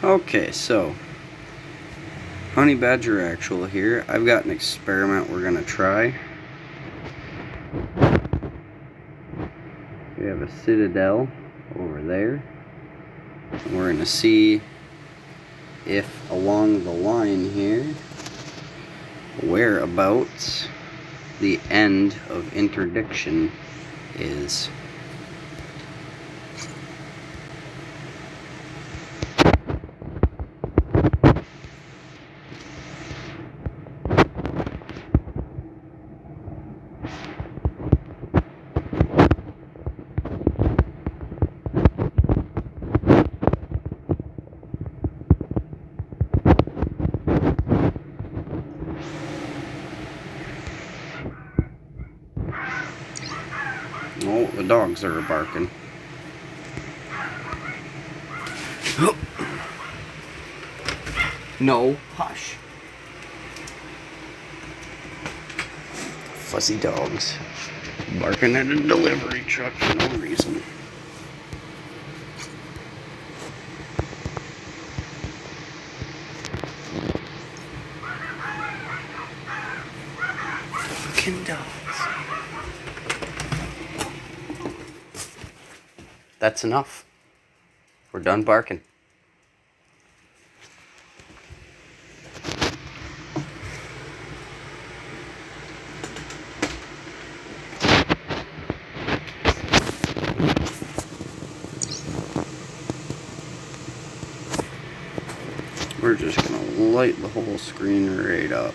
Okay, so honey badger actual here. I've got an experiment we're gonna try. We have a citadel over there. And we're gonna see if along the line here, whereabouts the end of interdiction is. Oh, the dogs are barking. No, hush. Fussy dogs barking at a delivery truck for no reason. Fucking dogs. That's enough. We're done barking. We're just gonna light the whole screen right up.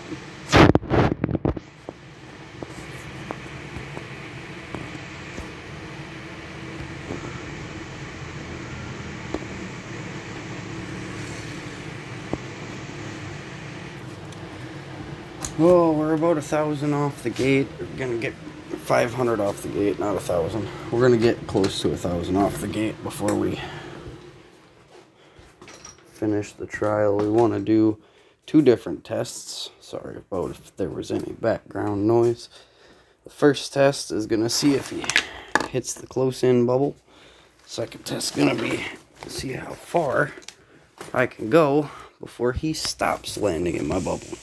Oh, we're about 1,000 off the gate. We're gonna get 500 off the gate, not 1,000. We're gonna get close to 1,000 off the gate before we finish the trial. We want to do 2 different tests. Sorry about if there was any background noise. The first test is gonna see if he hits the close-in bubble. Second test is gonna be to see how far I can go before he stops landing in my bubble.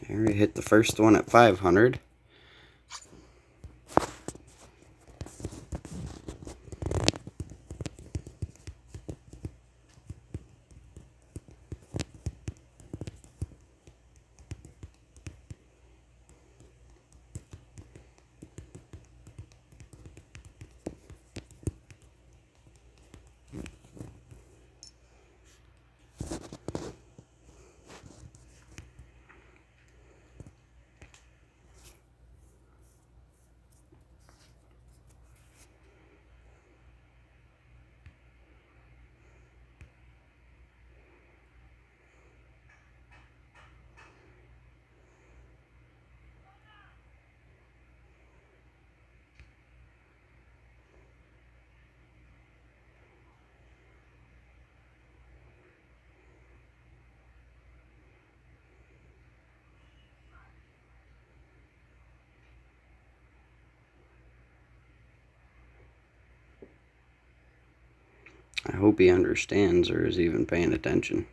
Here we hit the first one at 500. I hope he understands or is even paying attention.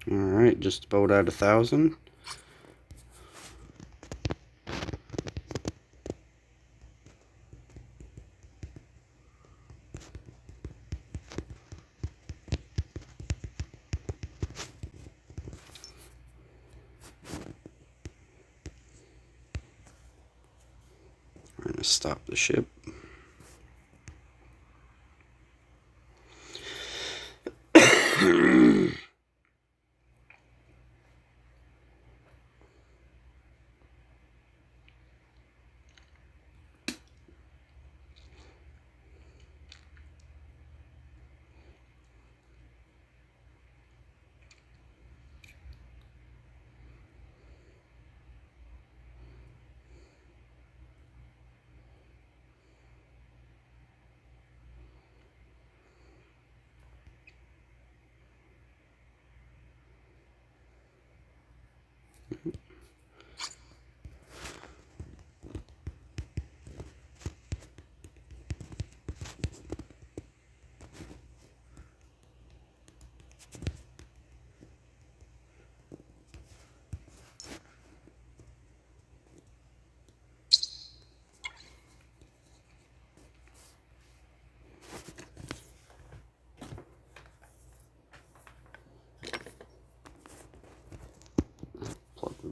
Alright, just about at 1,000. We're going to stop the ship.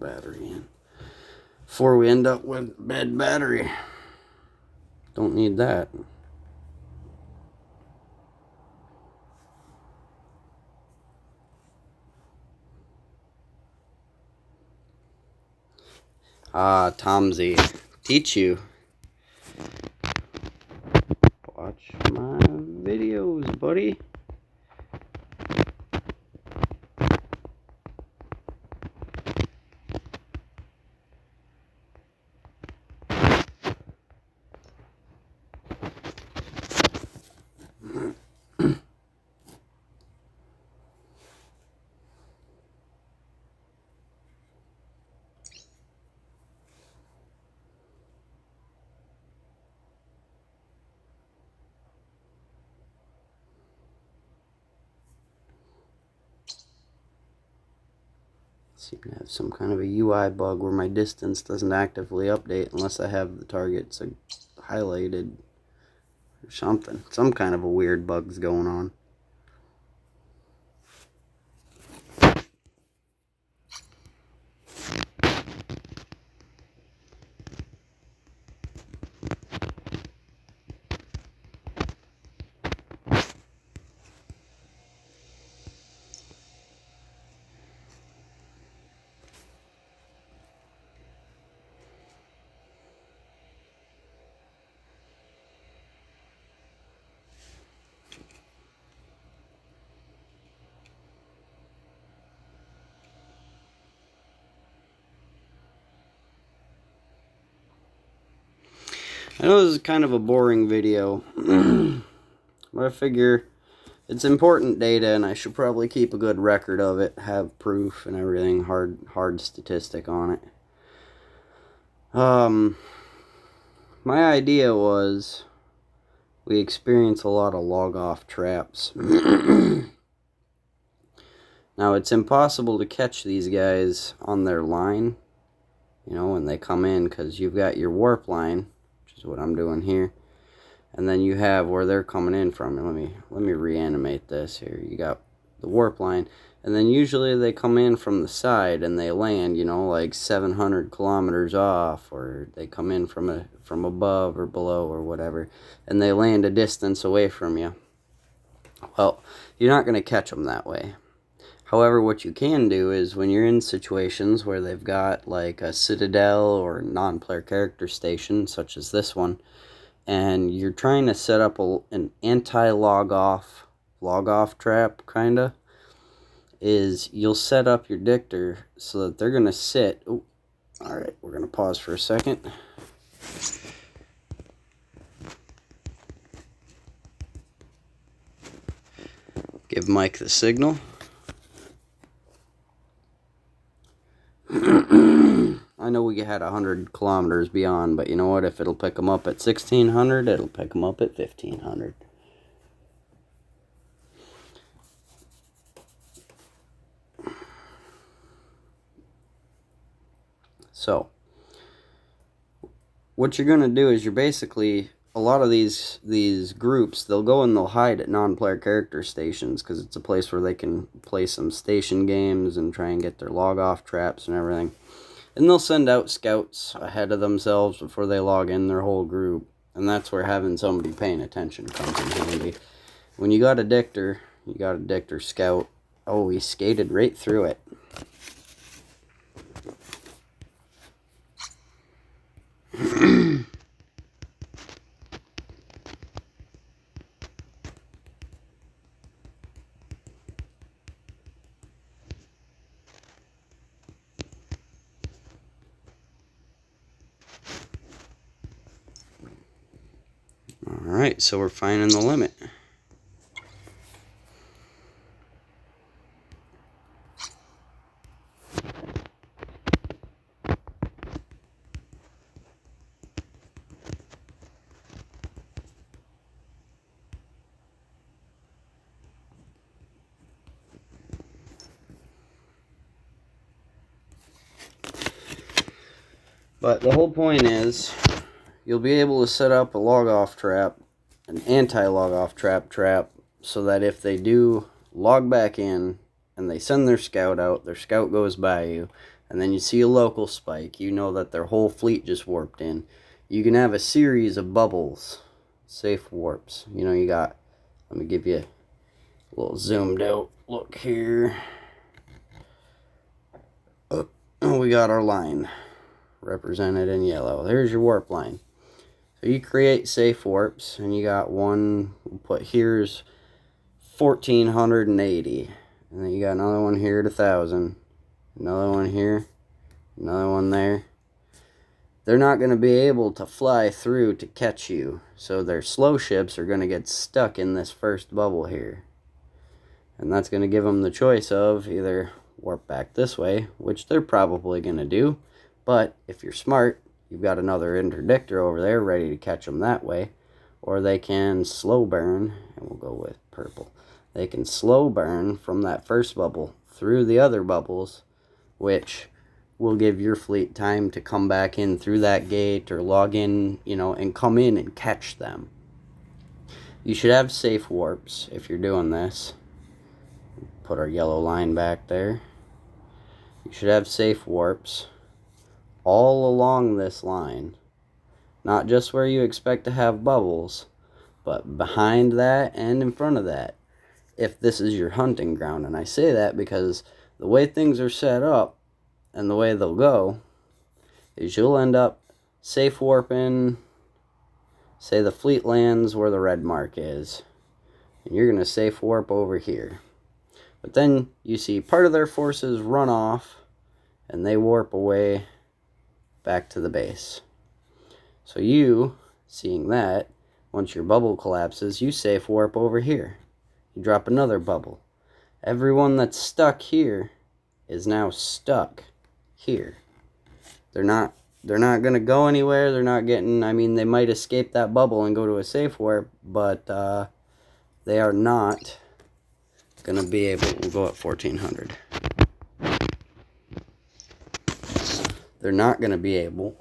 battery in before we end up with dead battery. Don't need that. Ah, Tomsy, teach you. Watch my videos, buddy. Seem to have some kind of a UI bug where my distance doesn't actively update unless I have the targets highlighted or something. Some kind of a weird bug's going on. I know this is kind of a boring video, but I figure it's important data and I should probably keep a good record of it, have proof and everything, hard statistic on it. My idea was we experience a lot of log-off traps. Now, it's impossible to catch these guys on their line, you know, when they come in, because you've got your warp line, which is what I'm doing here, and then you have where they're coming in from. Let me reanimate this here. You got the warp line, and then usually they come in from the side and they land, you know, like 700 kilometers off, or they come in from above or below or whatever, and they land a distance away from you. Well, you're not going to catch them that way. However, what you can do is when you're in situations where they've got like a citadel or non-player character station, such as this one, and you're trying to set up an anti-log-off trap, kinda, is you'll set up your dictor so that they're going to sit. Oh, alright, we're going to pause for a second. Give Mike the signal. I know we had 100 kilometers beyond, but you know what? If it'll pick them up at 1600, it'll pick them up at 1500. So, what you're going to do is you're basically, a lot of these groups, they'll go and they'll hide at non-player character stations because it's a place where they can play some station games and try and get their log-off traps and everything. And they'll send out scouts ahead of themselves before they log in their whole group. And that's where having somebody paying attention comes in handy. When you got a dictor, you got a dictor scout. Oh, he skated right through it. Alright, so we're finding the limit. But the whole point is, you'll be able to set up a log-off trap, an anti-log-off trap, so that if they do log back in and they send their scout out, their scout goes by you, and then you see a local spike, you know that their whole fleet just warped in. You can have a series of bubbles, safe warps. You know, you got, let me give you a little zoomed out look here. Oh, we got our line represented in yellow. There's your warp line. So you create safe warps, and you got one, we'll put here's 1480, and then you got another one here at 1000, another one here, another one there. They're not going to be able to fly through to catch you, so their slow ships are going to get stuck in this first bubble here, and that's going to give them the choice of either warp back this way, which they're probably going to do, but if you're smart, you've got another interdictor over there ready to catch them that way, or they can slow burn, and we'll go with purple. They can slow burn from that first bubble through the other bubbles, which will give your fleet time to come back in through that gate or log in, you know, and come in and catch them. You should have safe warps if you're doing this. Put our yellow line back there. You should have safe warps all along this line. Not just where you expect to have bubbles, but behind that and in front of that, if this is your hunting ground. And I say that because the way things are set up and the way they'll go is you'll end up safe warping, say the fleet lands where the red mark is, and you're going to safe warp over here. But then you see part of their forces run off and they warp away back to the base. So you, seeing that, once your bubble collapses, you safe warp over here. You drop another bubble. Everyone that's stuck here is now stuck here. They're not going to go anywhere. They're not getting, I mean, they might escape that bubble and go to a safe warp, but they are not going to be able, we'll go at 1400. They're not going to be able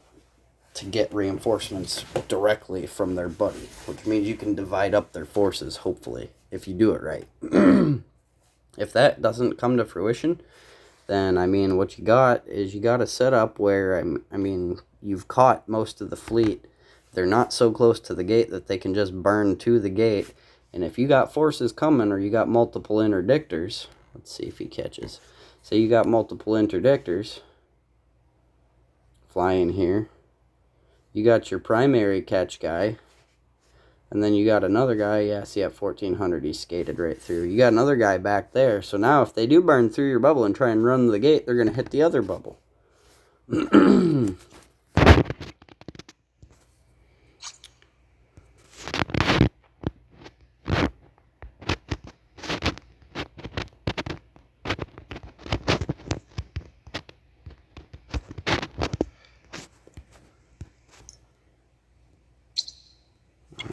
to get reinforcements directly from their buddy, which means you can divide up their forces, hopefully, if you do it right. If that doesn't come to fruition, then, I mean, what you got is you got a setup where, I mean, you've caught most of the fleet. They're not so close to the gate that they can just burn to the gate. And if you got forces coming, or you got multiple interdictors, let's see if he catches. So you got multiple interdictors flying here. You got your primary catch guy, and then you got another guy. Yeah, see at 1400 he skated right through. You got another guy back there. So now if they do burn through your bubble and try and run the gate, they're going to hit the other bubble.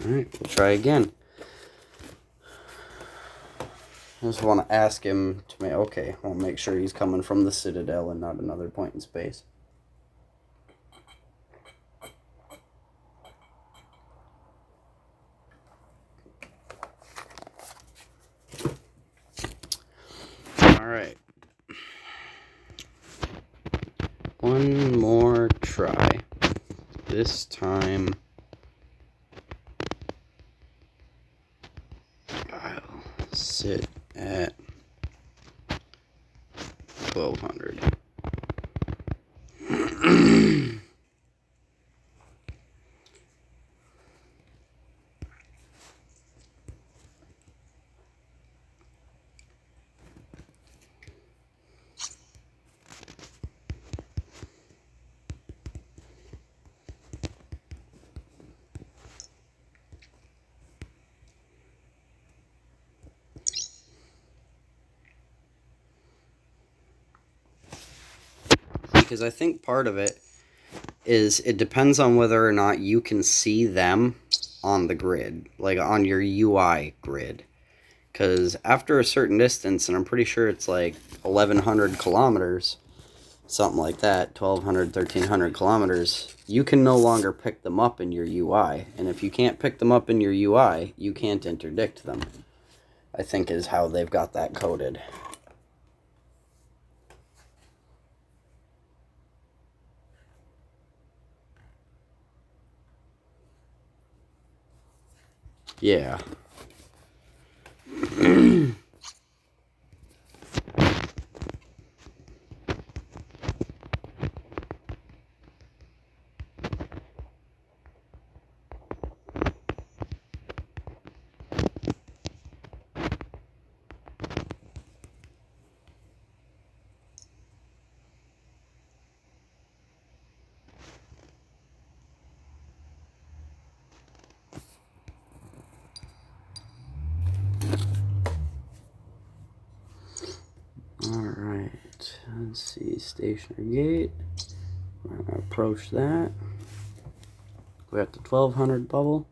Alright, we'll try again. I just want to ask him to make, okay, I'll make sure he's coming from the Citadel and not another point in space. Alright. One more try. This time I'll sit at 1200. Because I think part of it is it depends on whether or not you can see them on the grid, like on your UI grid. Because after a certain distance, and I'm pretty sure it's like 1100 kilometers, something like that, 1200, 1300 kilometers, you can no longer pick them up in your UI. And if you can't pick them up in your UI, you can't interdict them, I think is how they've got that coded. Yeah. Alright, let's see, stationary gate. We're going to approach that. We're at the 1200 bubble.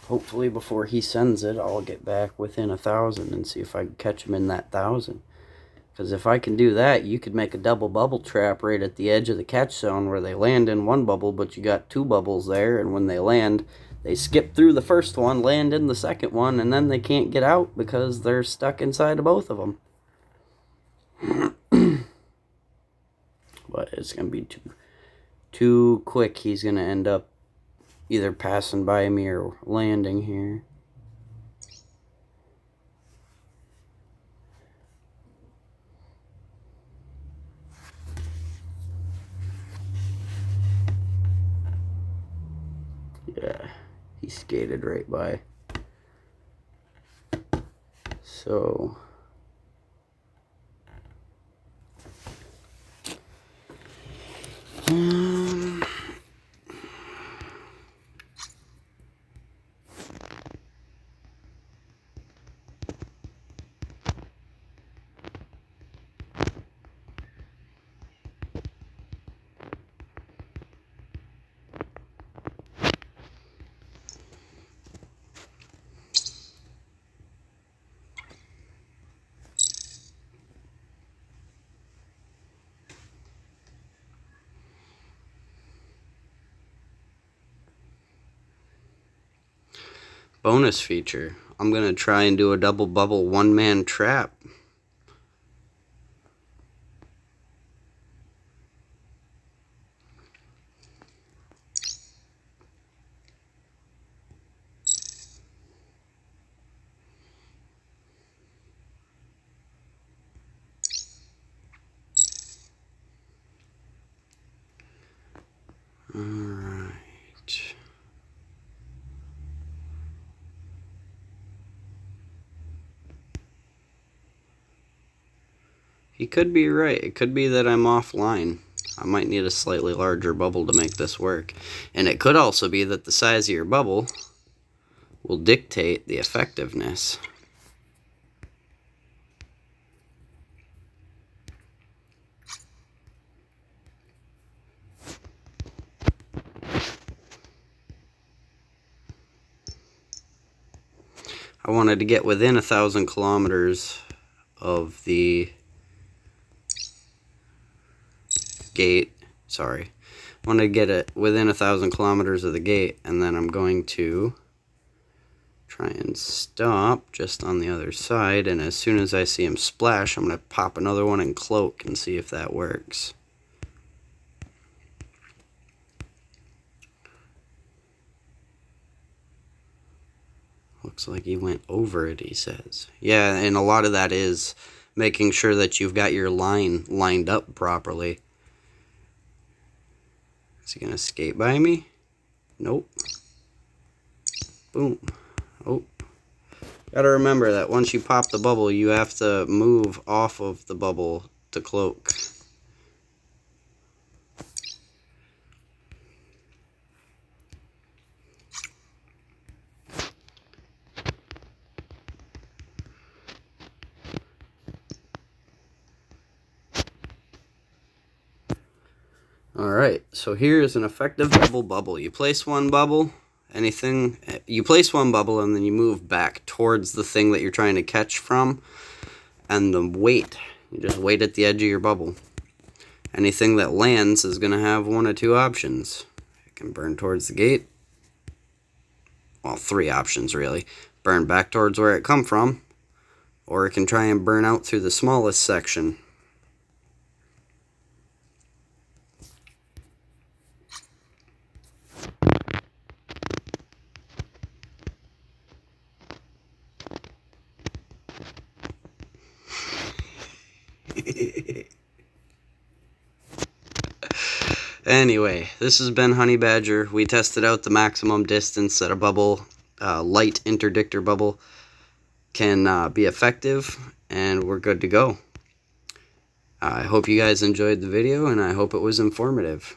Hopefully before he sends it, I'll get back within 1,000 and see if I can catch him in that 1,000. Because if I can do that, you could make a double bubble trap right at the edge of the catch zone where they land in one bubble, but you got 2 bubbles there, and when they land, they skip through the first one, land in the second one, and then they can't get out because they're stuck inside of both of them. But it's going to be too quick. He's going to end up either passing by me or landing here. Yeah, he skated right by. So bonus feature. I'm going to try and do a double bubble one-man trap. Alright. He could be right. It could be that I'm offline. I might need a slightly larger bubble to make this work. And it could also be that the size of your bubble will dictate the effectiveness. I wanted to get within 1,000 kilometers of the gate. Sorry. I wanted to get it within 1,000 kilometers of the gate, and then I'm going to try and stop just on the other side, and as soon as I see him splash, I'm going to pop another one and cloak and see if that works. Looks like he went over it, he says. Yeah, and a lot of that is making sure that you've got your line lined up properly. Is he going to skate by me? Nope. Boom. Oh. Gotta remember that once you pop the bubble, you have to move off of the bubble to cloak. Alright, so here's an effective double bubble. You place one bubble, you place one bubble and then you move back towards the thing that you're trying to catch from, and the weight, you just wait at the edge of your bubble. Anything that lands is going to have one of 2 options. It can burn towards the gate. Well, 3 options really. Burn back towards where it come from, or it can try and burn out through the smallest section. Anyway, this has been Honey Badger. We tested out the maximum distance that a bubble, light interdictor bubble, can be effective, and we're good to go. I hope you guys enjoyed the video, and I hope it was informative.